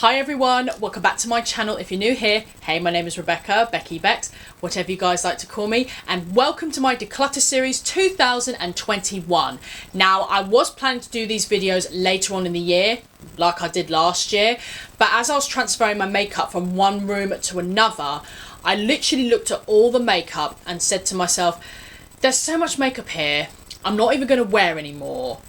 Hi everyone, welcome back to my channel. If you're new here, hey, my name is Rebecca, Becky Bex, whatever you guys like to call me, and welcome to my Declutter series 2021. Now, I was planning to do these videos later on in the year, like I did last year, but as I was transferring my makeup from one room to another, I literally looked at all the makeup and said to myself, there's so much makeup here, I'm not even going to wear anymore.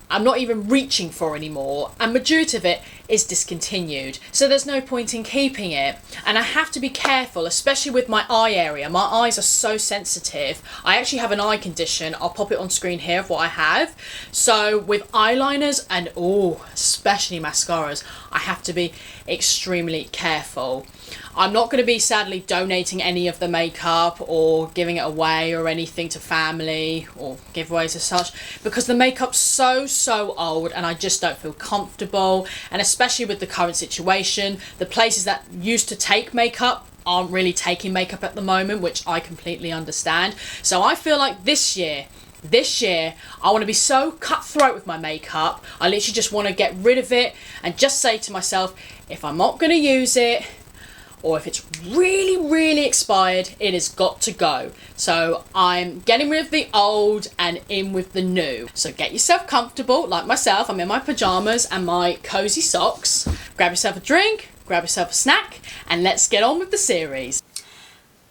I'm not even reaching for anymore, and majority of it is discontinued, so there's no point in keeping it. And I have to be careful, especially with my eye area. My eyes are so sensitive. I actually have an eye condition. I'll pop it on screen here of what I have. So with eyeliners and especially mascaras, I have to be extremely careful. I'm not going to be sadly donating any of the makeup or giving it away or anything to family or giveaways as such, because the makeup's so old and I just don't feel comfortable. And especially with the current situation, the places that used to take makeup aren't really taking makeup at the moment, which I completely understand. So I feel like this year I want to be so cutthroat with my makeup. I literally just want to get rid of it and just say to myself, if I'm not going to use it, or if it's really expired, it has got to go. So I'm getting rid of the old and in with the new. So get yourself comfortable, like myself. I'm in my pajamas and my cozy socks. Grab yourself a drink, grab yourself a snack, and let's get on with the series.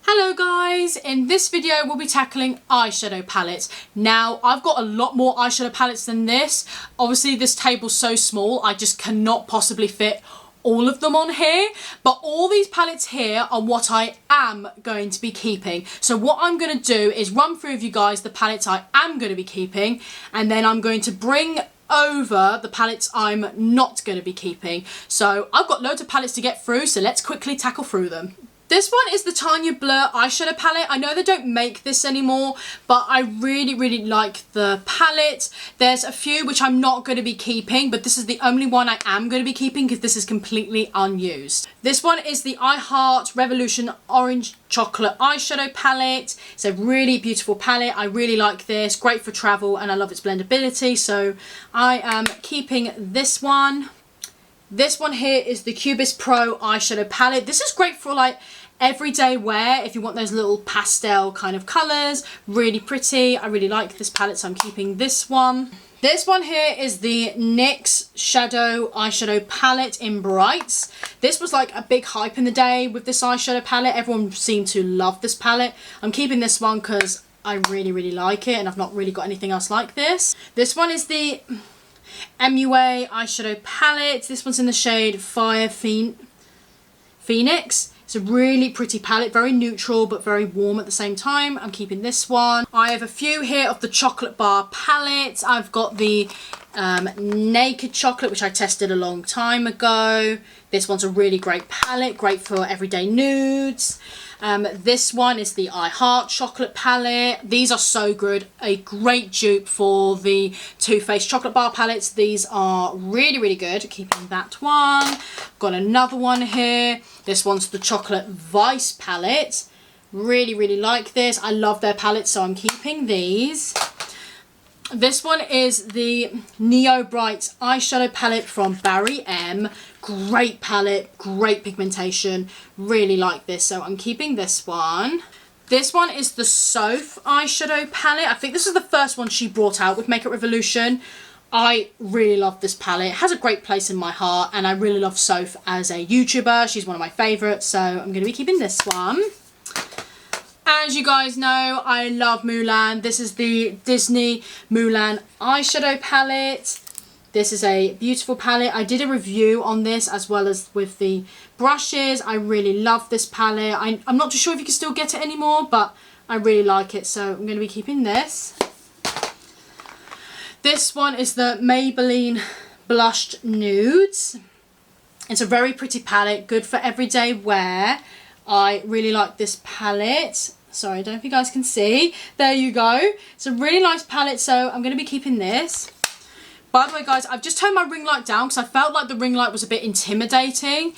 Hello guys, in this video we'll be tackling eyeshadow palettes. Now, I've got a lot more eyeshadow palettes than this. Obviously this table's so small, I just cannot possibly fit all of them on here, but all these palettes here are what I am going to be keeping. So what I'm going to do is run through with you guys the palettes I am going to be keeping, and then I'm going to bring over the palettes I'm not going to be keeping. So I've got loads of palettes to get through, so let's quickly tackle through them. This one is the Tanya Blur eyeshadow palette. I know they don't make this anymore, but I really like the palette. There's a few which I'm not going to be keeping, but this is the only one I am going to be keeping because this is completely unused. This one is the I Heart Revolution Orange Chocolate eyeshadow palette. It's a really beautiful palette. I really like this. Great for travel, and I love its blendability, so I am keeping this one. This one here is the Cubist Pro eyeshadow palette. This is great for like everyday wear if you want those little pastel kind of colours. Really pretty. I really like this palette, so I'm keeping this one. This one here is the NYX Shadow Eyeshadow Palette in Brights. This was like a big hype in the day with this eyeshadow palette. Everyone seemed to love this palette. I'm keeping this one because I really like it and I've not really got anything else like this. This one is the Mua Eyeshadow Palette. This one's in the shade Fire Phoenix. It's a really pretty palette, very neutral but very warm at the same time. I'm keeping this one. I have a few here of the Chocolate Bar palette. I've got the Naked Chocolate, which I tested a long time ago. This one's a really great palette, great for everyday nudes. This one is the I Heart Chocolate Palette. These are so good. A great dupe for the Too Faced Chocolate Bar palettes. These are really good. Keeping that one. Got another one here. This one's the Chocolate Vice Palette. Really like this. I love their palettes, so I'm keeping these. This one is the Neo Bright Eyeshadow Palette from Barry M. Great palette, great pigmentation. Really like this, so I'm keeping this one. This one is the Soph Eyeshadow Palette. I think this is the first one she brought out with Makeup Revolution. I really love this palette. It has a great place in my heart, and I really love Soph as a YouTuber. She's one of my favourites, so I'm going to be keeping this one. As you guys know, I love Mulan. This is the Disney Mulan eyeshadow palette. This is a beautiful palette. I did a review on this as well as with the brushes. I really love this palette. I'm not too sure if you can still get it anymore, but I really like it, so I'm going to be keeping this. This one is the Maybelline Blushed Nudes. It's a very pretty palette, good for everyday wear. I really like this palette. Sorry, I don't know if you guys can see. There you go. It's a really nice palette, so I'm going to be keeping this. By the way, guys, I've just turned my ring light down because I felt like the ring light was a bit intimidating.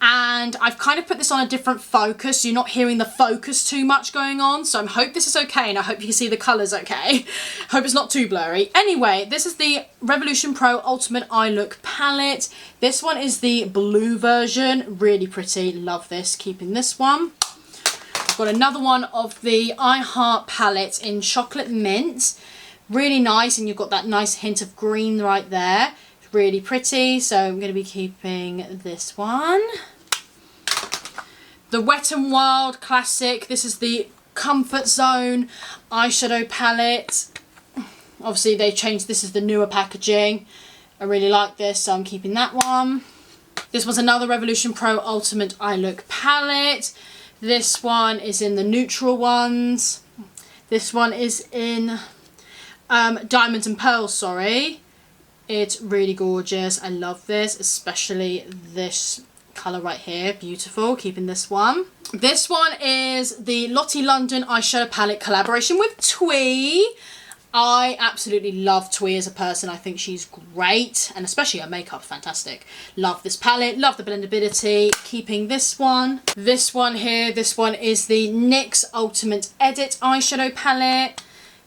And I've kind of put this on a different focus, so you're not hearing the focus too much going on. So I hope this is okay, and I hope you can see the colours okay. Hope it's not too blurry. Anyway, this is the Revolution Pro Ultimate Eye Look palette. This one is the blue version. Really pretty. Love this. Keeping this one. I've got another one of the I Heart palette in Chocolate Mint. Really nice, and you've got that nice hint of green right there. Really pretty, so I'm going to be keeping this one. The Wet n Wild Classic. This is the Comfort Zone eyeshadow palette. Obviously they changed, this is the newer packaging. I really like this, so I'm keeping that one. This was another Revolution Pro Ultimate Eye Look palette. This one is in the neutral ones. This one is in Diamonds and Pearls, sorry. It's really gorgeous. I love this, especially this colour right here. Beautiful. Keeping this one. This one is the Lottie London Eyeshadow Palette collaboration with Twee. I absolutely love Twee as a person. I think she's great, and especially her makeup, fantastic. Love this palette. Love the blendability. Keeping this one. This one here. This one is the NYX Ultimate Edit Eyeshadow Palette.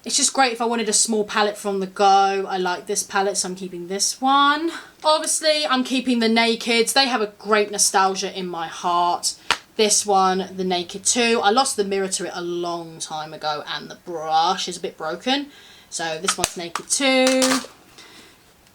It's just great if I wanted a small palette from the go. I like this palette, so I'm keeping this one. Obviously, I'm keeping the Nakeds. They have a great nostalgia in my heart. This one, the Naked 2. I lost the mirror to it a long time ago, and the brush is a bit broken. So this one's Naked 2.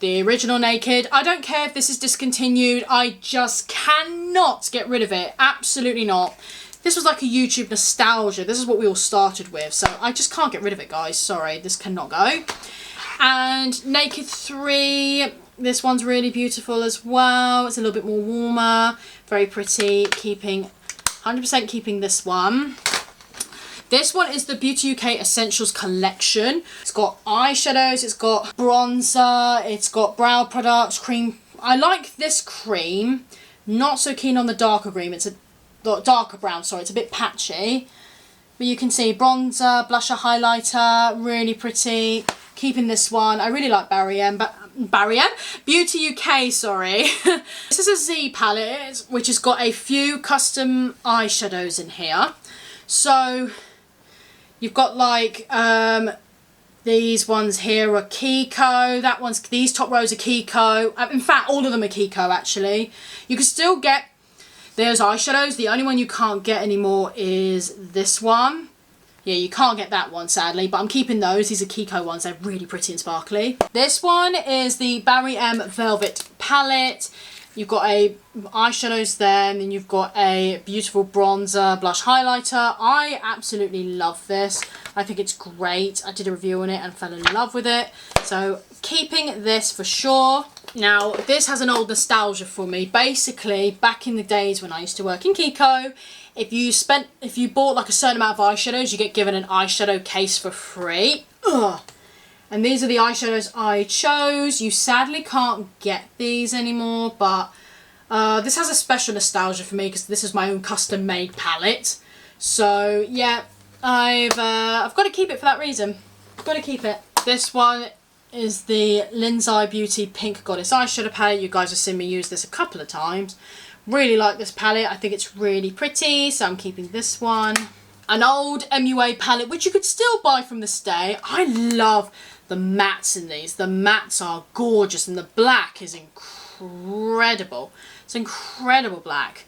The original Naked. I don't care if this is discontinued. I just cannot get rid of it. Absolutely not. This was like a YouTube nostalgia. This is what we all started with. So I just can't get rid of it, guys. Sorry, this cannot go. And Naked 3. This one's really beautiful as well. It's a little bit more warmer. Very pretty. Keeping, 100% keeping this one. This one is the Beauty UK Essentials Collection. It's got eyeshadows. It's got bronzer. It's got brow products, cream. I like this cream. Not so keen on the darker cream. It's a darker brown, sorry, it's a bit patchy, but you can see bronzer, blusher, highlighter, really pretty. Keeping this one. I really like Beauty UK, sorry. This is a Z palette, which has got a few custom eyeshadows in here. So you've got like these ones here are Kiko, that one's, these top rows are Kiko. In fact, all of them are Kiko actually. You can still get those eyeshadows. The only one you can't get anymore is this one. Yeah, you can't get that one, sadly, but I'm keeping those. These are Kiko ones. They're really pretty and sparkly. This one is the Barry M Velvet Palette. You've got a eyeshadows there, and then you've got a beautiful bronzer, blush, highlighter. I absolutely love this. I think it's great. I did a review on it and fell in love with it. So keeping this for sure. Now, this has an old nostalgia for me. Basically, back in the days when I used to work in Kiko, if you bought like a certain amount of eyeshadows, you get given an eyeshadow case for free. Ugh. And these are the eyeshadows I chose. You sadly can't get these anymore, but this has a special nostalgia for me because this is my own custom made palette. So yeah, I've got to keep it for that reason. Got to keep it. This one is the Lindsay Beauty Pink Goddess Eyeshadow Palette. You guys have seen me use this a couple of times. Really like this palette. I think it's really pretty, so I'm keeping this one. An old Mua palette, which you could still buy from this day. I love the mattes in these. The mattes are gorgeous, and the black is incredible. It's incredible black.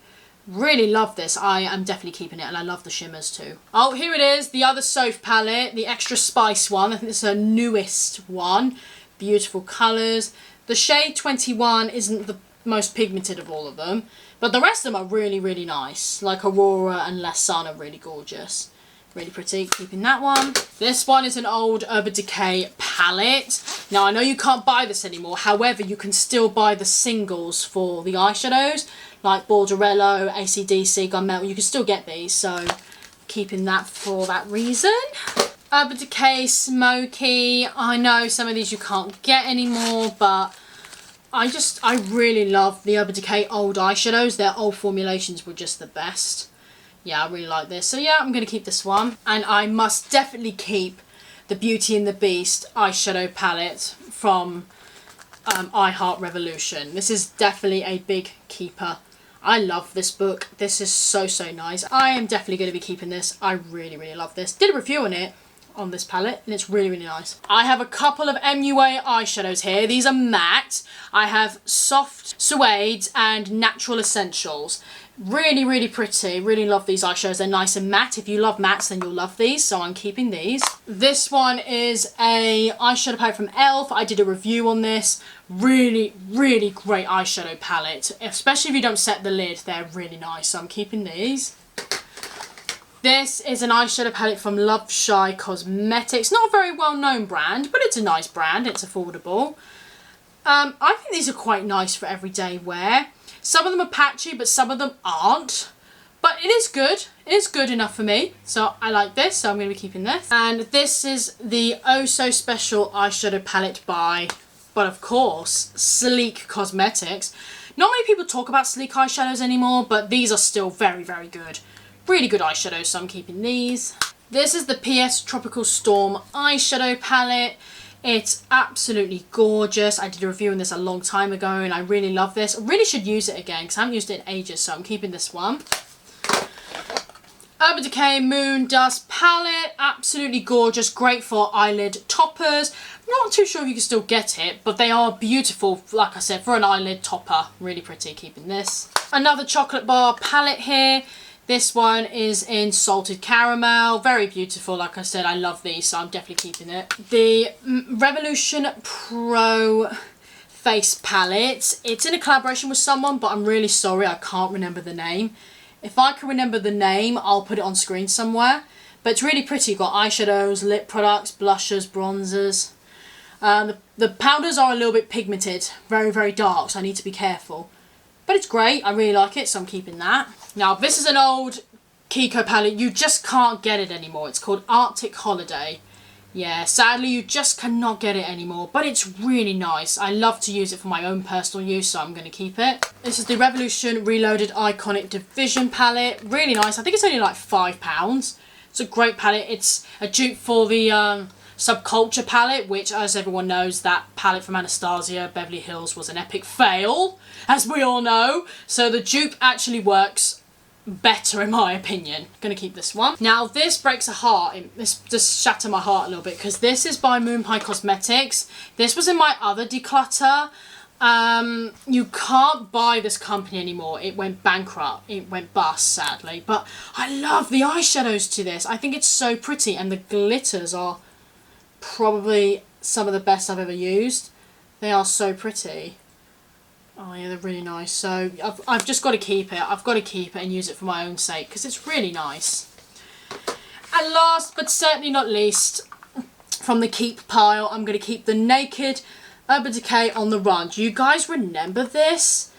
Really love this. I am definitely keeping it, and I love the shimmers too. Oh, here it is, the other Soph palette, the Extra Spice one. I think this is her newest one. Beautiful colours. The shade 21 isn't the most pigmented of all of them, but the rest of them are really, really nice. Like Aurora and Less Sun are really gorgeous. Really pretty. Keeping that one. This one is an old Urban Decay palette. Now, I know you can't buy this anymore. However, you can still buy the singles for the eyeshadows, like Borderello, AC/DC, Gunmetal. You can still get these, so keeping that for that reason. Urban Decay Smoky. I know some of these you can't get anymore, but I really love the Urban Decay old eyeshadows. Their old formulations were just the best. Yeah, I really like this. So yeah, I'm going to keep this one. And I must definitely keep the Beauty and the Beast eyeshadow palette from I Heart Revolution. This is definitely a big keeper I love this book. This is so, so nice. I am definitely going to be keeping this. I really, really love this. Did a review on it, on this palette, and it's really, really nice. I have a couple of Mua eyeshadows here. These are matte. I have Soft Suede and Natural Essentials. Really, really pretty. Really love these eyeshadows. They're nice and matte. If you love mattes, then you'll love these, so I'm keeping these. This one is a eyeshadow palette from e.l.f. I did a review on this. Really, really great eyeshadow palette. Especially if you don't set the lid, they're really nice, so I'm keeping these. This is an eyeshadow palette from Love Shy Cosmetics. Not a very well-known brand, but it's a nice brand. It's affordable. I think these are quite nice for everyday wear. Some of them are patchy, but some of them aren't. But it is good. It is good enough for me. So I like this, so I'm going to be keeping this. And this is the Oh So Special eyeshadow palette by, but of course, Sleek Cosmetics. Not many people talk about sleek eyeshadows anymore, but these are still very, very good. Really good eyeshadows, so I'm keeping these. This is the PS Tropical Storm eyeshadow palette. It's absolutely gorgeous. I did a review on this a long time ago and I really love this. I really should use it again because I haven't used it in ages, so I'm keeping this one. Urban Decay Moon Dust palette. Absolutely gorgeous. Great for eyelid toppers. Not too sure if you can still get it, but they are beautiful, like I said, for an eyelid topper. Really pretty. Keeping this. Another chocolate bar palette here. This one is in Salted Caramel. Very beautiful. Like I said, I love these, so I'm definitely keeping it. The Revolution Pro Face Palette. It's in a collaboration with someone, but I'm really sorry, I can't remember the name. If I can remember the name, I'll put it on screen somewhere. But it's really pretty. You've got eyeshadows, lip products, blushers, bronzers. The powders are a little bit pigmented. Very, very dark, so I need to be careful. But it's great. I really like it, so I'm keeping that. Now, this is an old Kiko palette. You just can't get it anymore. It's called Arctic Holiday. Yeah, sadly, you just cannot get it anymore. But it's really nice. I love to use it for my own personal use, so I'm going to keep it. This is the Revolution Reloaded Iconic Division palette. Really nice. I think it's only like £5. It's a great palette. It's a dupe for the Subculture palette, which, as everyone knows, that palette from Anastasia Beverly Hills was an epic fail, as we all know. So the dupe actually works better, in my opinion. Gonna keep this one. Now, this breaks a heart. This just shattered my heart a little bit, because this is by Moon Pie Cosmetics. This was in my other declutter. You can't buy this company anymore. It went bankrupt. It went bust, sadly. But I love the eyeshadows to this. I think it's so pretty, and the glitters are probably some of the best I've ever used. They are so pretty. Oh yeah, they're really nice. So I've just got to keep it. I've got to keep it and use it for my own sake because it's really nice. And last but certainly not least, from the keep pile, I'm going to keep the Naked Urban Decay On The Run. Do you guys remember this?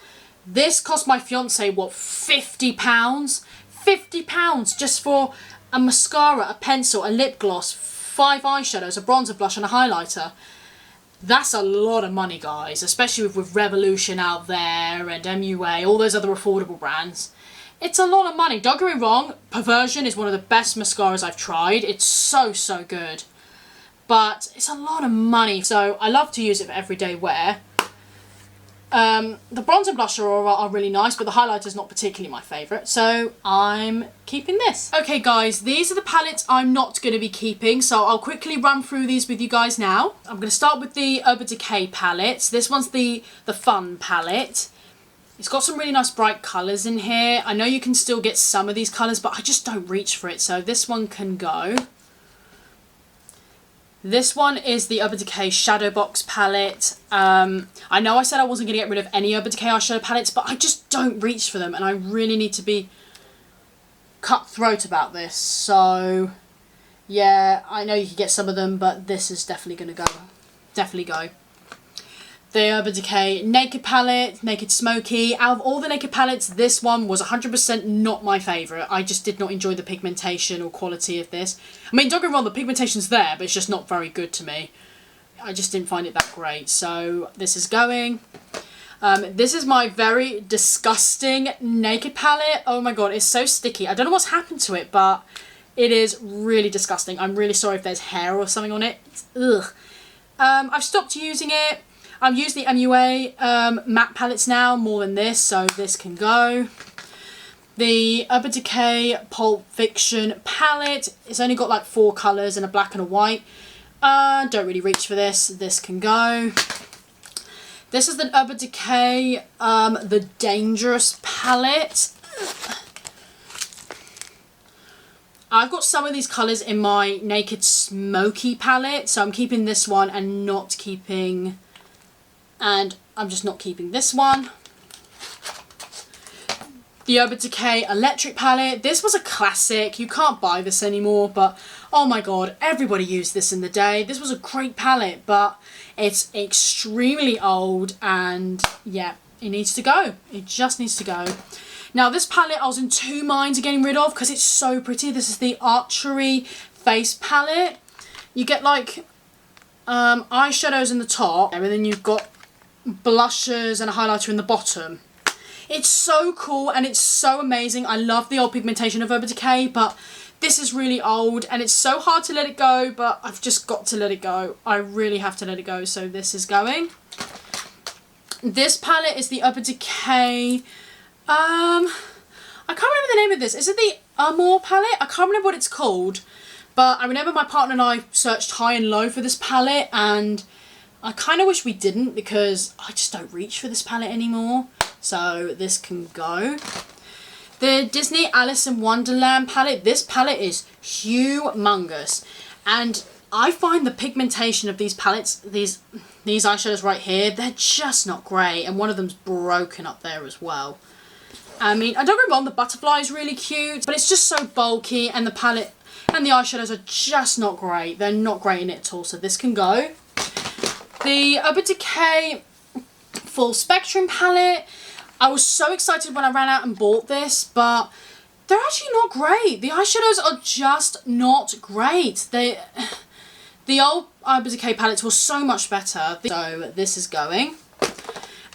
This cost my fiance, what, £50? £50 just for a mascara, a pencil, a lip gloss, 5 eyeshadows, a bronzer, blush and a highlighter. That's a lot of money, guys, especially with Revolution out there and MUA, all those other affordable brands. It's a lot of money. Don't get me wrong, Perversion is one of the best mascaras I've tried. It's so, so good. But it's a lot of money, so I love to use it for everyday wear. The bronzer and blusher are really nice, but the highlighter is not particularly my favourite, so I'm keeping this. Okay guys, these are the palettes I'm not going to be keeping, so I'll quickly run through these with you guys now. I'm going to start with the Urban Decay palettes. This one's the Fun palette. It's got some really nice bright colours in here. I know you can still get some of these colours, but I just don't reach for it, so this one can go. This one is the Urban Decay Shadow Box palette. I know I said I wasn't going to get rid of any Urban Decay eyeshadow palettes, but I just don't reach for them, and I really need to be cutthroat about this. So, yeah, I know you can get some of them, but this is definitely going to go. Definitely go. The Urban Decay Naked palette, Naked Smoky. Out of all the Naked palettes, this one was 100% not my favourite. I just did not enjoy the pigmentation or quality of this. I mean, don't get me wrong, the pigmentation's there, but it's just not very good to me. I just didn't find it that great. So this is going. This is my very disgusting Naked palette. Oh my god, it's so sticky. I don't know what's happened to it, but it is really disgusting. I'm really sorry if there's hair or something on it. Ugh. I've stopped using it. I've used the MUA matte palettes now more than this, so this can go. The Urban Decay Pulp Fiction palette. It's only got like 4 colours and a black and a white. Don't really reach for this. This can go. This is the Urban Decay the Dangerous palette. I've got some of these colours in my Naked Smoky palette, so I'm keeping this one and not keeping... And I'm just not keeping this one. The Urban Decay Electric palette. This was a classic. You can't buy this anymore, but oh my god, everybody used this in the day. This was a great palette, but it's extremely old and yeah, it needs to go. It just needs to go. Now this palette I was in 2 minds of getting rid of because it's so pretty. This is the Archery Face palette. You get like eyeshadows in the top and then you've got blushes and a highlighter in the bottom. It's so cool and it's so amazing. I love the old pigmentation of Urban Decay, but this is really old and it's so hard to let it go, but I've just got to let it go. I really have to let it go, so this is going. This palette is the Urban Decay... I can't remember the name of this. Is it the Amore Palette? I can't remember what it's called, but I remember my partner and I searched high and low for this palette, and I kind of wish we didn't because I just don't reach for this palette anymore. So this can go. The Disney Alice in Wonderland palette. This palette is humongous. And I find the pigmentation of these palettes, these eyeshadows right here, they're just not great. And one of them's broken up there as well. I mean, I don't get me wrong, the butterfly is really cute, but it's just so bulky and the palette and the eyeshadows are just not great. They're not great in it at all, so this can go. The Urban Decay Full Spectrum palette. I was so excited when I ran out and bought this, but they're actually not great. The eyeshadows are just not great. The old Urban Decay palettes were so much better. So this is going.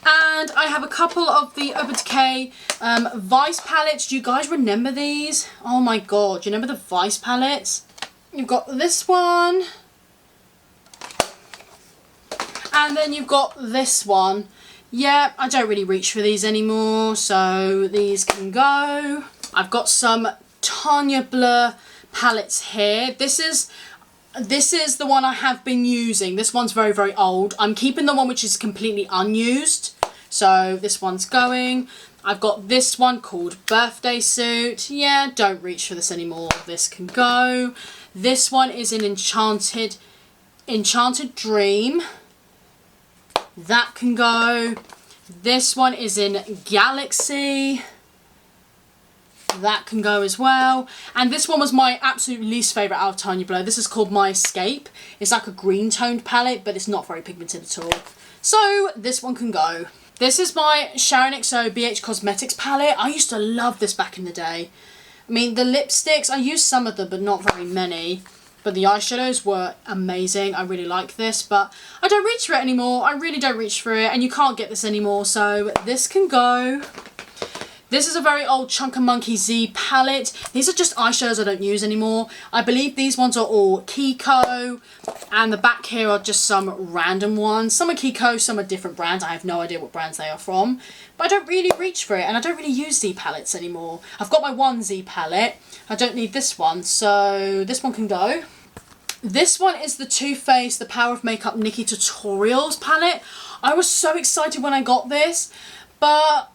And I have a couple of the Urban Decay Vice palettes. Do you guys remember these? Oh my god, do you remember the Vice palettes? You've got this one. And then you've got this one. Yeah, I don't really reach for these anymore, so these can go. I've got some Tanya Blur palettes here. This is the one I have been using. This one's very, very old. I'm keeping the one which is completely unused, so this one's going. I've got this one called Birthday Suit. Yeah, don't reach for this anymore. This can go. This one is an Enchanted Dream. That can go. This one is in Galaxy. That can go as well. And this one was my absolute least favourite out of Tanya Blur. This is called My Escape. It's like a green toned palette, but it's not very pigmented at all. So this one can go. This is my Sharon XO BH Cosmetics palette. I used to love this back in the day. I mean, the lipsticks, I used some of them, but not very many. But the eyeshadows were amazing. I really like this, but I don't reach for it anymore. I really don't reach for it, and you can't get this anymore, so this can go. This is a very old Chunker Monkey Z palette. These are just eyeshadows I don't use anymore. I believe these ones are all Kiko, and the back here are just some random ones. Some are Kiko, some are different brands. I have no idea what brands they are from, but I don't really reach for it, and I don't really use Z palettes anymore. I've got my one Z palette. I don't need this one, so this one can go. This one is the Too Faced The Power of Makeup Nikki Tutorials palette. I was so excited when I got this, but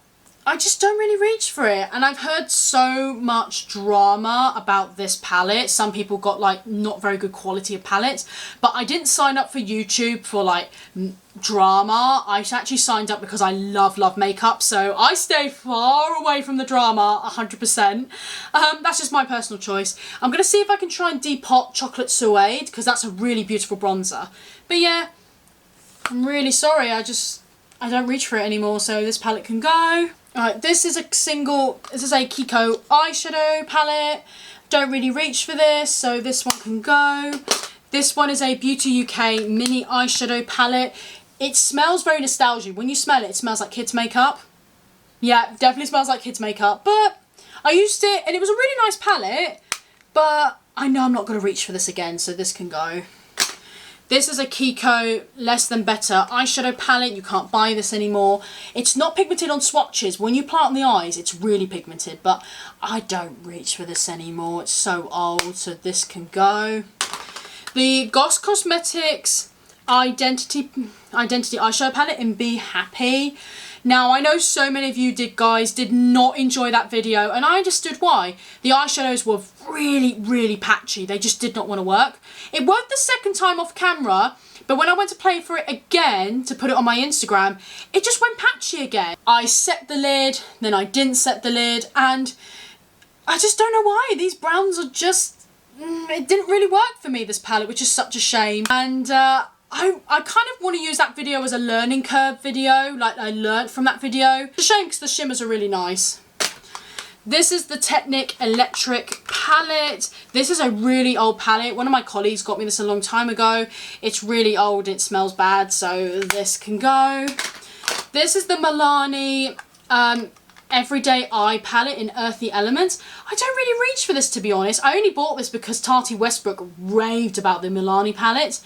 I just don't really reach for it, and I've heard so much drama about this palette. Some people got like not very good quality of palettes, but I didn't sign up for YouTube for like drama. I actually signed up because I love makeup, so I stay far away from the drama 100%. That's just my personal choice. I'm gonna see if I can try and depot Chocolate Suede because that's a really beautiful bronzer, but yeah, I'm really sorry, I don't reach for it anymore, so this palette can go. Alright, this is a Kiko eyeshadow palette. Don't really reach for this, so this one can go. This one is a Beauty UK mini eyeshadow palette. It smells very nostalgic. When you smell it, it smells like kids' makeup. Yeah, definitely smells like kids' makeup, but I used it and it was a really nice palette, but I know I'm not going to reach for this again, so this can go. This is a Kiko Less Than Better eyeshadow palette. You can't buy this anymore. It's not pigmented on swatches. When you apply it on the eyes, it's really pigmented, but I don't reach for this anymore. It's so old, so this can go. The Goss Cosmetics Identity eyeshadow palette in Be Happy. Now, I know so many of you guys did not enjoy that video, and I understood why. The eyeshadows were really patchy. They just did not want to work. It worked the second time off camera, but when I went to play for it again to put it on my Instagram, it just went patchy again. I set the lid, then I didn't set the lid, and I just don't know why. These browns are just, it didn't really work for me, this palette, which is such a shame. And I kind of want to use that video as a learning curve video, like I learnt from that video. It's a shame because the shimmers are really nice. This is the Technic Electric palette. This is a really old palette. One of my colleagues got me this a long time ago. It's really old, it smells bad, so this can go. This is the Milani Everyday Eye palette in Earthy Elements. I don't really reach for this, to be honest. I only bought this because Tati Westbrook raved about the Milani palette.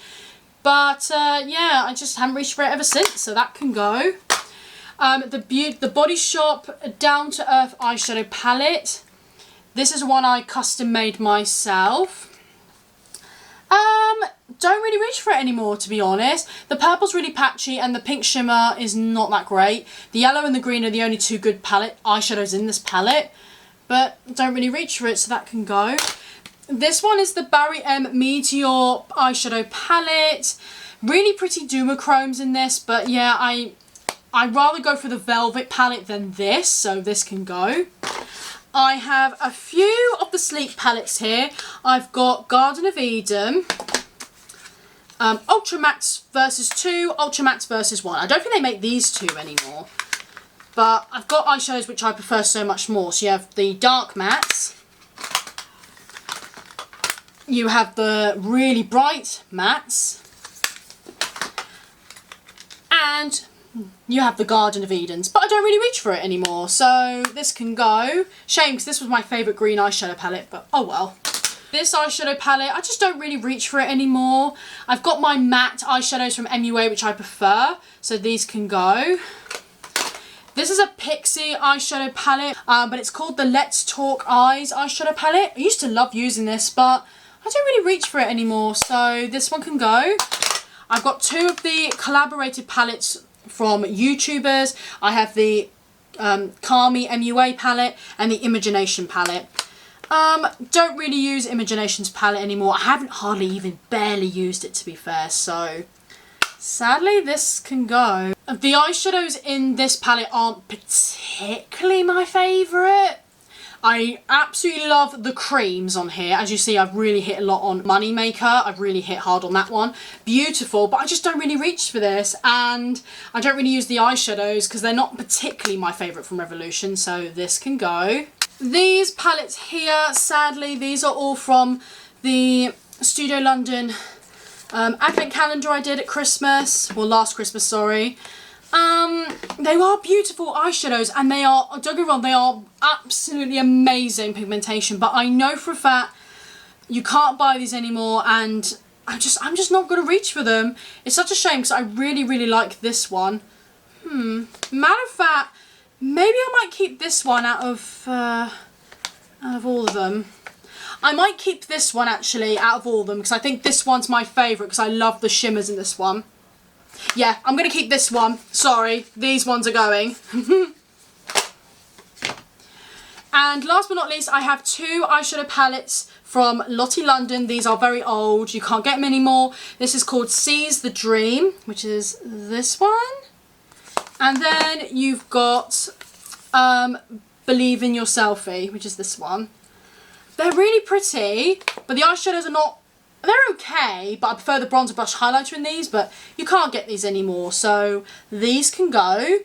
But yeah, I just haven't reached for it ever since, so that can go. The Body Shop Down to Earth eyeshadow palette. This is one I custom made myself. Don't really reach for it anymore, to be honest. The purple's really patchy and the pink shimmer is not that great. The yellow and the green are the only two good eyeshadows in this palette, but don't really reach for it, so that can go. This one is the Barry M Meteor eyeshadow palette. Really pretty duochromes in this, but yeah, I'd rather go for the Velvet palette than this, so this can go. I have a few of the Sleek palettes here. I've got Garden of Eden, Ultra Mattes versus 2, Ultra Mattes versus 1. I don't think they make these two anymore, but I've got eyeshadows which I prefer so much more. So you have the Dark Mattes. You have the really bright mattes, and you have the Garden of Edens, but I don't really reach for it anymore, so this can go. Shame, because this was my favourite green eyeshadow palette, but oh well. This eyeshadow palette, I just don't really reach for it anymore. I've got my matte eyeshadows from MUA, which I prefer, so these can go. This is a Pixie eyeshadow palette, but it's called the Let's Talk Eyes eyeshadow palette. I used to love using this, but I don't really reach for it anymore, so this one can go. I've got two of the collaborated palettes from YouTubers. I have the Kami MUA palette and the Imagination palette. Don't really use Imagination's palette anymore. I haven't hardly even barely used it, to be fair, so sadly this can go. The eyeshadows in this palette aren't particularly my favourite. I absolutely love the creams on here. As you see, I've really hit a lot on Moneymaker. I've really hit hard on that one. Beautiful, but I just don't really reach for this. And I don't really use the eyeshadows because they're not particularly my favourite from Revolution, so this can go. These palettes here, sadly, these are all from the Studio London advent calendar I did at Christmas. Well, last Christmas, sorry. They are beautiful eyeshadows, and they are, don't get me wrong, they are absolutely amazing pigmentation, but I know for a fact you can't buy these anymore, and I'm just not going to reach for them. It's such a shame because I really like this one. Matter of fact, maybe I might keep this one out of all of them. I might keep this one actually out of all of them because I think this one's my favourite because I love the shimmers in this one. Yeah, I'm going to keep this one. Sorry, these ones are going. And last but not least, I have two eyeshadow palettes from Lottie London. These are very old. You can't get them anymore. This is called Seize the Dream, which is this one. And then you've got Believe in Your Selfie, which is this one. They're really pretty, but the eyeshadows are not... They're okay, but I prefer the bronzer brush highlighter in these, but you can't get these anymore, so these can go.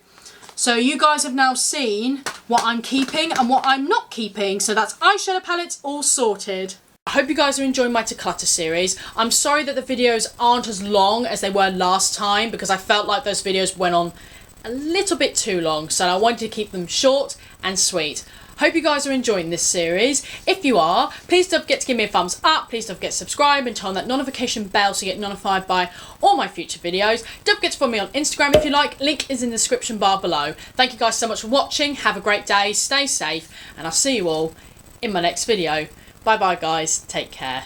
So you guys have now seen what I'm keeping and what I'm not keeping, so that's eyeshadow palettes all sorted. I hope you guys are enjoying my Declutter series. I'm sorry that the videos aren't as long as they were last time because I felt like those videos went on a little bit too long, so I wanted to keep them short and sweet. Hope you guys are enjoying this series. If you are, please don't forget to give me a thumbs up. Please don't forget to subscribe and turn on that notification bell so you get notified by all my future videos. Don't forget to follow me on Instagram if you like. Link is in the description bar below. Thank you guys so much for watching. Have a great day. Stay safe. And I'll see you all in my next video. Bye bye guys. Take care.